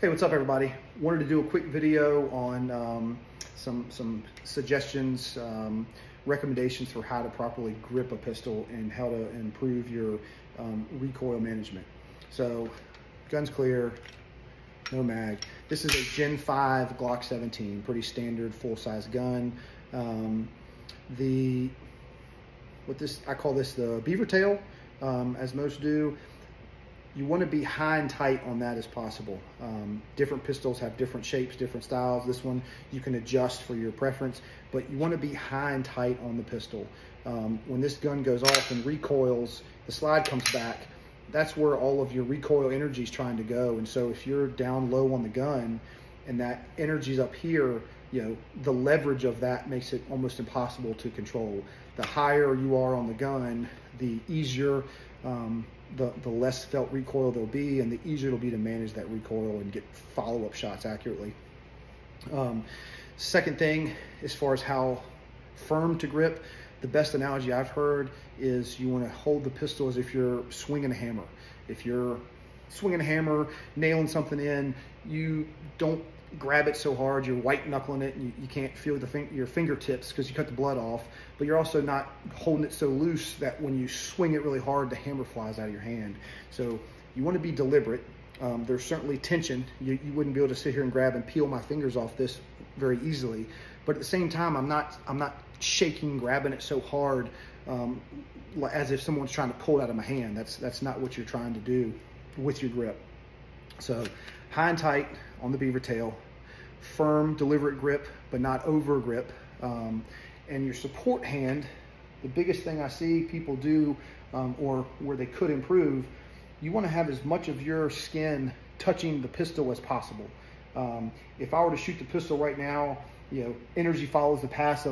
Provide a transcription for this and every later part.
Hey, what's up everybody? Wanted to do a quick video on some suggestions, recommendations for how to properly grip a pistol and how to improve your recoil management. So, gun's clear, no mag. This is a Gen 5 Glock 17, pretty standard full-size gun. I call this the beaver tail, as most do. You want to be high and tight on that as possible. Different pistols have different shapes, different styles. This one you can adjust for your preference, but you want to be high and tight on the pistol. When this gun goes off and recoils, the slide comes back. That's where all of your recoil energy is trying to go. And so if you're down low on the gun and that energy's up here, the leverage of that makes it almost impossible to control. The higher you are on the gun, the easier, the less felt recoil there'll be, and the easier it'll be to manage that recoil and get follow-up shots accurately. Second thing, as far as how firm to grip, the best analogy I've heard is you want to hold the pistol as if you're swinging a hammer. If you're swinging a hammer, nailing something in, you don't grab it so hard you're white knuckling it and you can't feel your fingertips because you cut the blood off, but you're also not holding it so loose that when you swing it really hard, the hammer flies out of your hand. So you want to be deliberate. There's certainly tension. You wouldn't be able to sit here and grab and peel my fingers off this very easily, but at the same time, I'm not shaking, grabbing it so hard as if someone's trying to pull it out of my hand. That's not what you're trying to do with your grip. So high and tight on the beaver tail, firm, deliberate grip, but not over grip. And your support hand, the biggest thing I see people do, or where they could improve, you want to have as much of your skin touching the pistol as possible. If I were to shoot the pistol right now, energy follows the path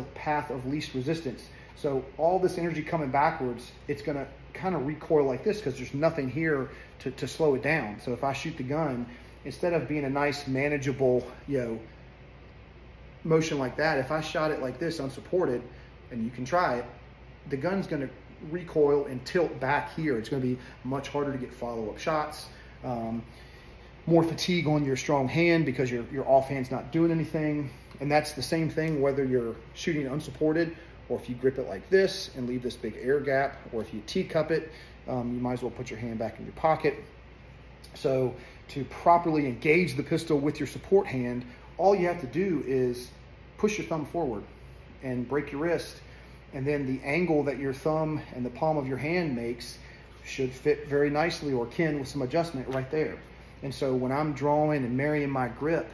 of least resistance. So all this energy coming backwards, it's going to kind of recoil like this because there's nothing here to slow it down. So if I shoot the gun, instead of being a nice manageable motion like that, if I shot it like this unsupported, and you can try it, the gun's going to recoil and tilt back here. It's going to be much harder to get follow-up shots, more fatigue on your strong hand because your offhand's not doing anything. And that's the same thing whether you're shooting unsupported or if you grip it like this and leave this big air gap, or if you teacup it, you might as well put your hand back in your pocket. So to properly engage the pistol with your support hand, all you have to do is push your thumb forward and break your wrist, and then the angle that your thumb and the palm of your hand makes should fit very nicely or kin with some adjustment right there. And so when I'm drawing and marrying my grip,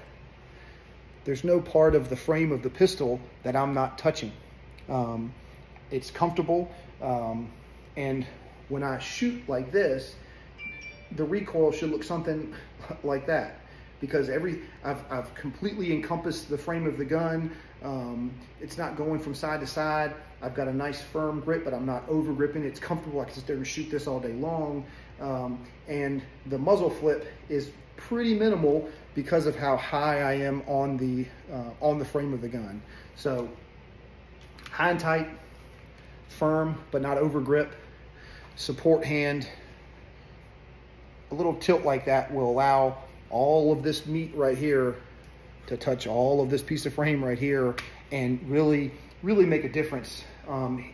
there's no part of the frame of the pistol that I'm not touching. It's comfortable, and when I shoot like this, the recoil should look something like that, because I've completely encompassed the frame of the gun. It's not going from side to side. I've got a nice firm grip, but I'm not over gripping. It's comfortable. I can sit there and shoot this all day long. And the muzzle flip is pretty minimal because of how high I am on the frame of the gun. So high and tight, firm, but not over grip, support hand. A little tilt like that will allow all of this meat right here to touch all of this piece of frame right here and really make a difference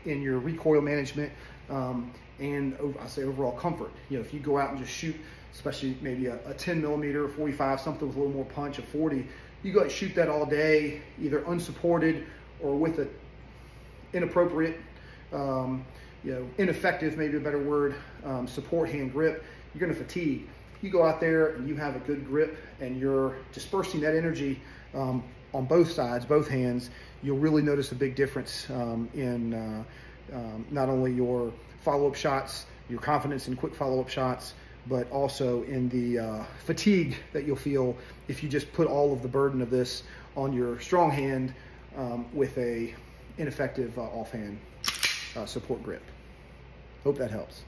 in your recoil management and I say overall comfort. If you go out and just shoot, especially maybe a 10 millimeter, 45, something with a little more punch, a 40, you go out and shoot that all day, either unsupported or with a inappropriate, ineffective, maybe a better word, support hand grip, you're going to fatigue. You go out there and you have a good grip and you're dispersing that energy on both sides, both hands, you'll really notice a big difference in not only your follow-up shots, your confidence in quick follow-up shots, but also in the fatigue that you'll feel if you just put all of the burden of this on your strong hand with a ineffective offhand support grip. Hope that helps.